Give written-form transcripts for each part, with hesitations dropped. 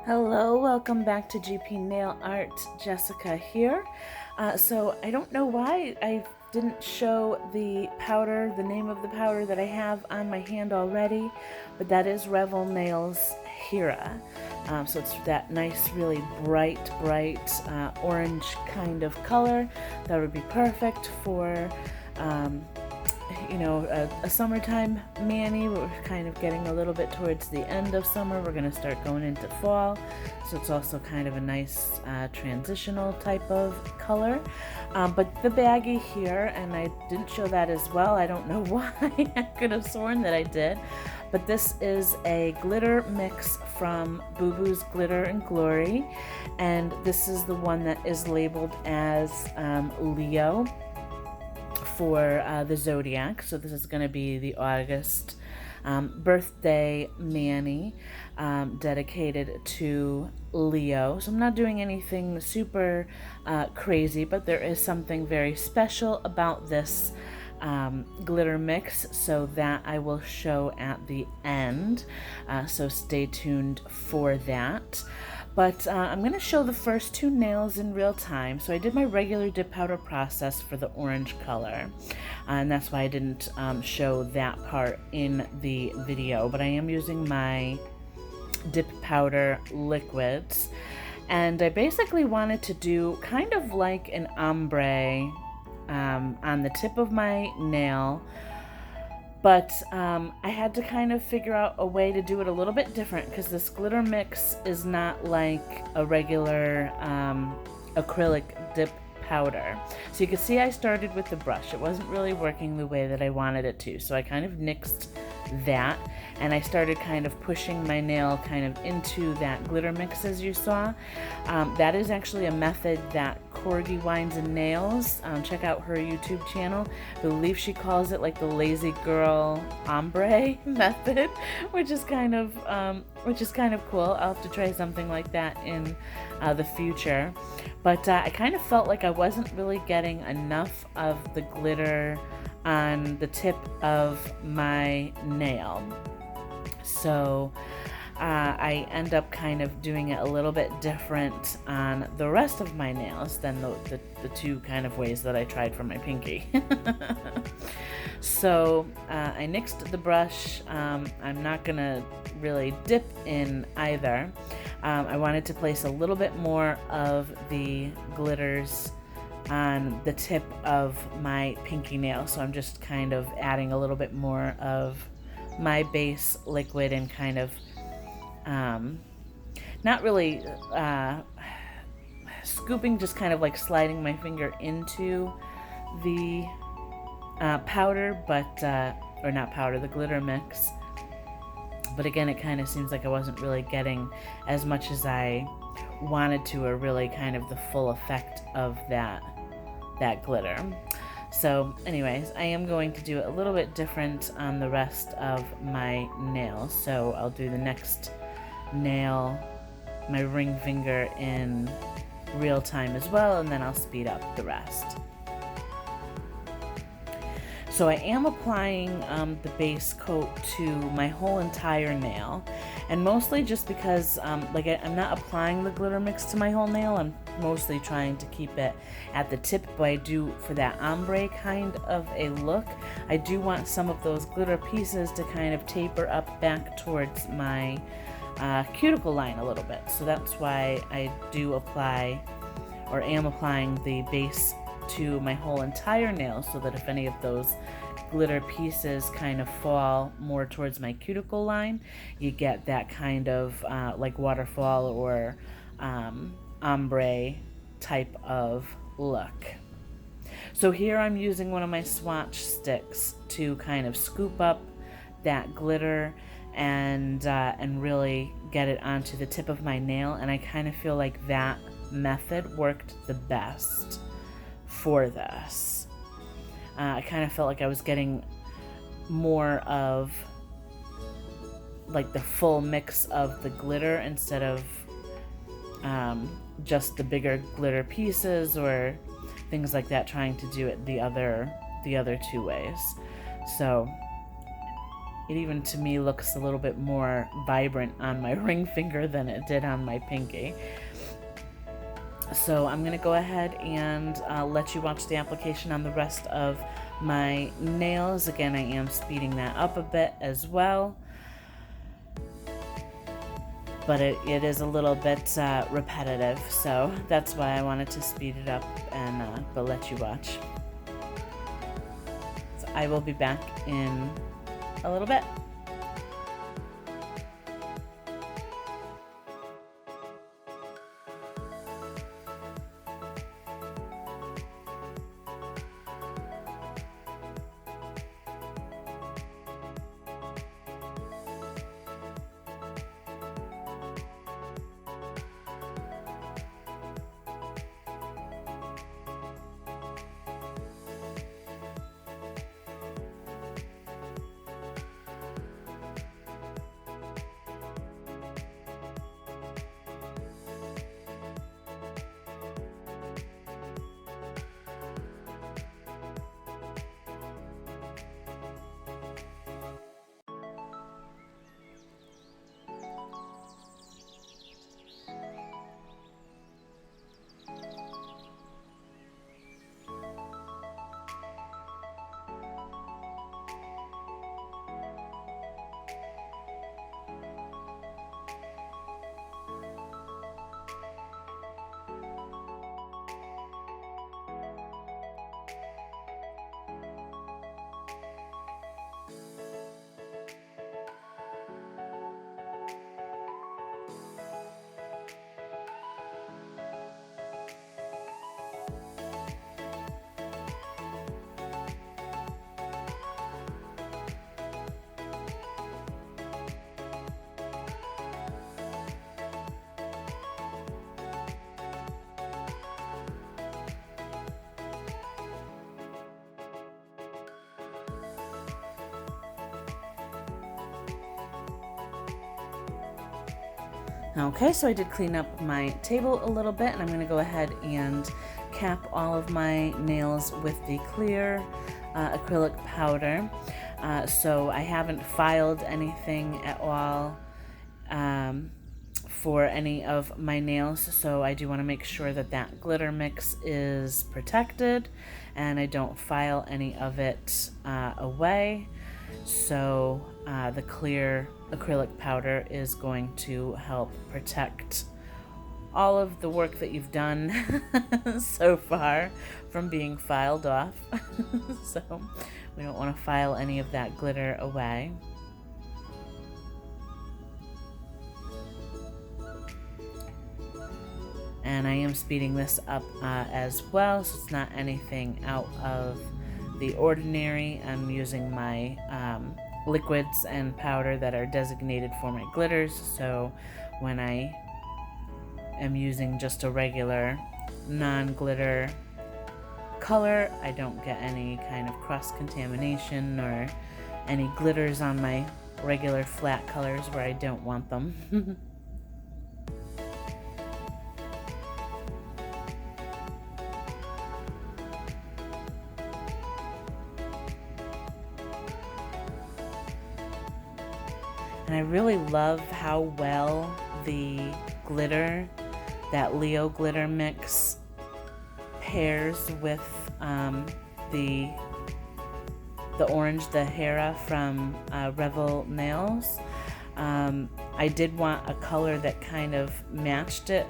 Hello, welcome back to GP Nail Art. Jessica here. So I don't know why I didn't show the powder, the name of the powder that I have on my hand already, but that is Referral Nails Hera. So it's that nice, really bright orange kind of color that would be perfect for a summertime mani. We're kind of getting a little bit towards the end of summer. We're going to start going into fall. So it's also kind of a nice transitional type of color. But the baggie here, and I didn't show that as well. I don't know why. I could have sworn that I did. But this is a glitter mix from Boo Boo's Glitter and Glory. And this is the one that is labeled as Leo for the Zodiac. So this is going to be the August birthday mani dedicated to Leo. So I'm not doing anything super crazy, but there is something very special about this glitter mix, so that I will show at the end. So stay tuned for that. But I'm going to show the first two nails in real time. So I did my regular dip powder process for the orange color, and that's why I didn't show that part in the video. But I am using my dip powder liquids, and I basically wanted to do kind of like an ombre on the tip of my nail. But I had to kind of figure out a way to do it a little bit different, because this glitter mix is not like a regular acrylic dip powder. So you can see I started with the brush. It wasn't really working the way that I wanted it to. So I kind of nixed that, and I started kind of pushing my nail kind of into that glitter mix, as you saw. That is actually a method that Corgi Wines and Nails, check out her YouTube channel. I believe she calls it like the lazy girl ombre method, which is kind of cool. I'll have to try something like that in the future. But I kind of felt like I wasn't really getting enough of the glitter on the tip of my nail. So I end up kind of doing it a little bit different on the rest of my nails than the two kind of ways that I tried for my pinky. So I nixed the brush. I'm not gonna really dip in either. I wanted to place a little bit more of the glitters on the tip of my pinky nail, so I'm just kind of adding a little bit more of my base liquid and kind of not really scooping, just kind of like sliding my finger into the powder, but or not powder, the glitter mix. But again, it kind of seems like I wasn't really getting as much as I wanted to, or really kind of the full effect of that glitter. So anyways, I am going to do it a little bit different on the rest of my nails. So I'll do the next nail, my ring finger, in real time as well, and then I'll speed up the rest. So I am applying the base coat to my whole entire nail, and mostly just because I'm not applying the glitter mix to my whole nail. I'm mostly trying to keep it at the tip, but I do, for that ombre kind of a look, I do want some of those glitter pieces to kind of taper up back towards my cuticle line a little bit. So that's why I do apply, or am applying, the base to my whole entire nail, so that if any of those glitter pieces kind of fall more towards my cuticle line, you get that kind of like waterfall or ombre type of look. So here I'm using one of my swatch sticks to kind of scoop up that glitter and really get it onto the tip of my nail, and I kind of feel like that method worked the best for this. I kind of felt like I was getting more of like the full mix of the glitter instead of just the bigger glitter pieces or things like that, trying to do it the other two ways. So it even to me looks a little bit more vibrant on my ring finger than it did on my pinky. So I'm going to go ahead and let you watch the application on the rest of my nails. Again, I am speeding that up a bit as well, but it is a little bit repetitive, so that's why I wanted to speed it up and but let you watch. So I will be back in a little bit. Okay, so I did clean up my table a little bit, and I'm going to go ahead and cap all of my nails with the clear acrylic powder. So I haven't filed anything at all for any of my nails, so I do want to make sure that that glitter mix is protected and I don't file any of it away. So the clear acrylic powder is going to help protect all of the work that you've done so far from being filed off. So we don't want to file any of that glitter away. And I am speeding this up as well, so it's not anything out of the ordinary. I'm using my liquids and powder that are designated for my glitters, so when I am using just a regular non-glitter color, I don't get any kind of cross-contamination or any glitters on my regular flat colors where I don't want them. And I really love how well the glitter, that Leo glitter mix, pairs with the orange, the Hera from Referral Nails. I did want a color that kind of matched it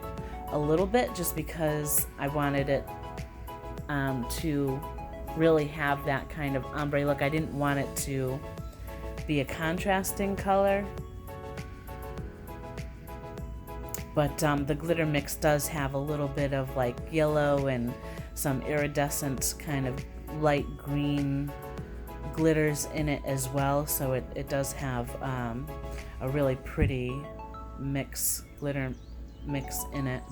a little bit, just because I wanted it to really have that kind of ombre look. I didn't want it to be a contrasting color, but the glitter mix does have a little bit of like yellow and some iridescent kind of light green glitters in it as well, so it does have a really pretty glitter mix in it.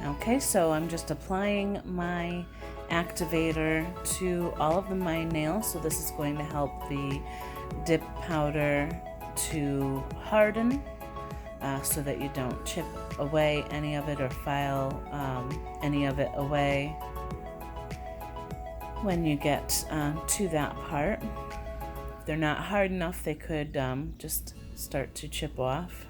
Okay, so I'm just applying my activator to all of my nails. So this is going to help the dip powder to harden so that you don't chip away any of it or file any of it away when you get to that part. If they're not hard enough, they could just start to chip off.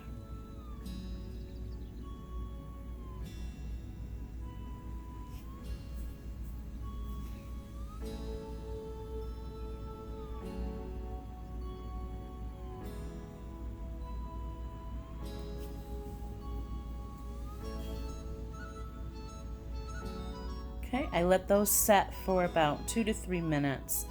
Okay, I let those set for about 2 to 3 minutes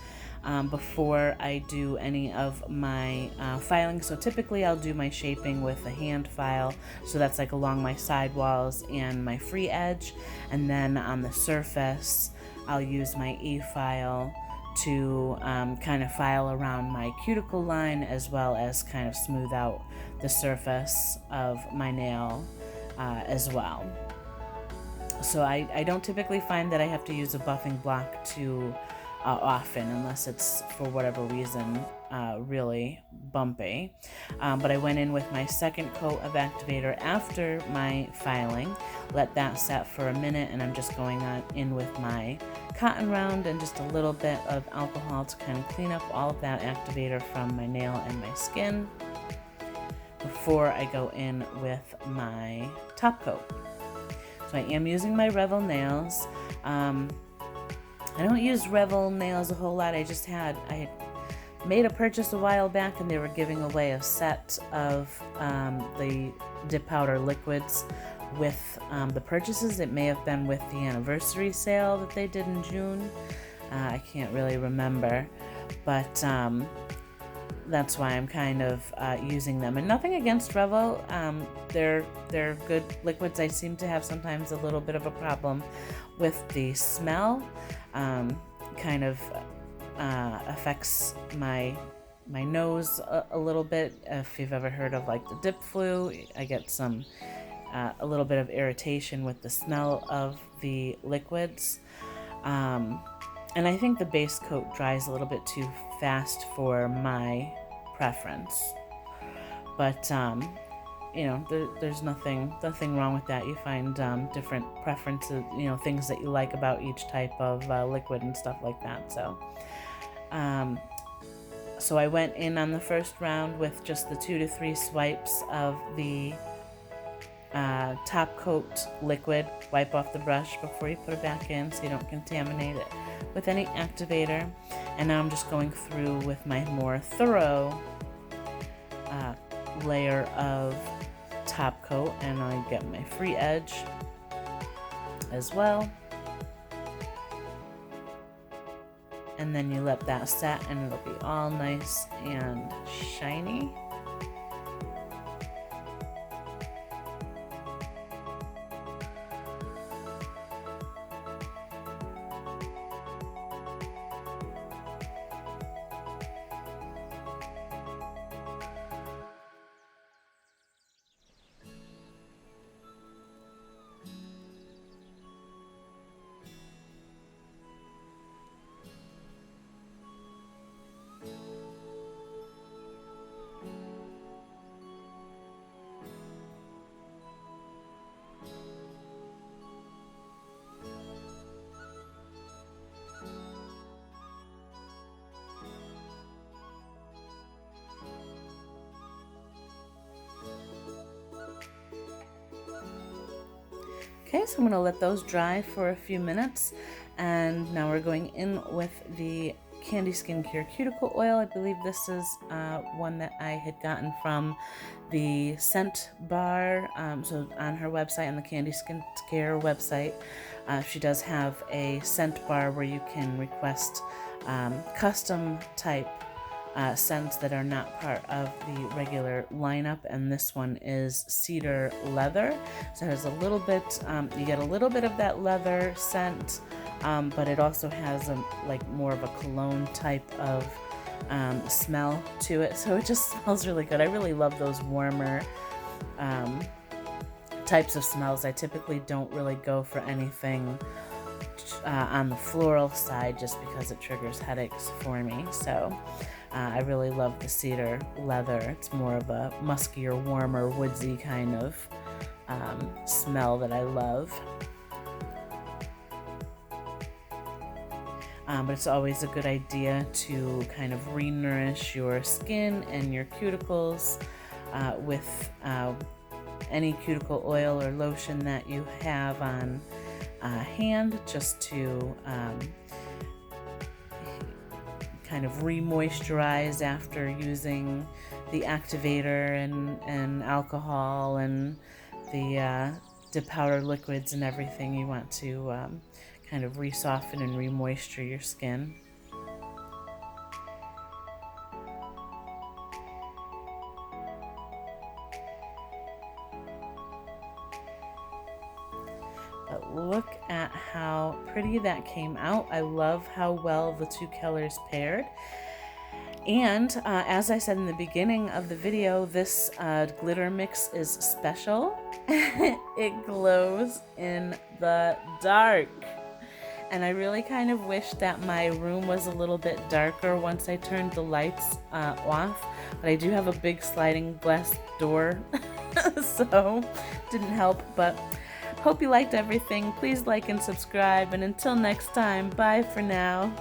before I do any of my filing. So typically I'll do my shaping with a hand file, so that's like along my side walls and my free edge, and then on the surface I'll use my e-file to kind of file around my cuticle line, as well as kind of smooth out the surface of my nail as well. So I don't typically find that I have to use a buffing block too often, unless it's for whatever reason really bumpy. But I went in with my second coat of activator after my filing, let that set for a minute, and I'm just going on in with my cotton round and just a little bit of alcohol to kind of clean up all of that activator from my nail and my skin before I go in with my top coat. So I am using my Referral nails. I don't use Referral nails a whole lot. I had made a purchase a while back, and they were giving away a set of the dip powder liquids with the purchases. It may have been with the anniversary sale that they did in June. I can't really remember, but that's why I'm kind of using them. And nothing against Referral. They're good liquids. I seem to have sometimes a little bit of a problem with the smell. Kind of affects my nose a little bit. If you've ever heard of like the dip flu, I get some a little bit of irritation with the smell of the liquids. And I think the base coat dries a little bit too fast for my preference. But you know, there's nothing wrong with that. You find different preferences, you know, things that you like about each type of liquid and stuff like that. So I went in on the first round with just the 2 to 3 swipes of the top coat liquid. Wipe off the brush before you put it back in so you don't contaminate it with any activator. And now I'm just going through with my more thorough layer of top coat, and I get my free edge as well. And then you let that set, and it'll be all nice and shiny. Okay, so I'm going to let those dry for a few minutes, and now we're going in with the Candi Skin Care cuticle oil. I believe this is one that I had gotten from the scent bar. So on her website, on the Candi Skin Care website, she does have a scent bar where you can request custom type scents that are not part of the regular lineup, and this one is cedar leather. So it has a little bit, you get a little bit of that leather scent, but it also has a like more of a cologne type of smell to it. So it just smells really good. I really love those warmer types of smells. I typically don't really go for anything on the floral side just because it triggers headaches for me. So I really love the cedar leather. It's more of a muskier, warmer, woodsy kind of smell that I love. But it's always a good idea to kind of re-nourish your skin and your cuticles with any cuticle oil or lotion that you have on hand, just to kind of re-moisturize after using the activator and alcohol and the depowder liquids and everything. You want to kind of re-soften and re-moisture your skin. But look at how pretty that came out. I love how well the two colors paired. And as I said in the beginning of the video, this glitter mix is special. It glows in the dark. And I really kind of wish that my room was a little bit darker once I turned the lights off. But I do have a big sliding glass door, so didn't help. But hope you liked everything. Please like and subscribe. And until next time, bye for now.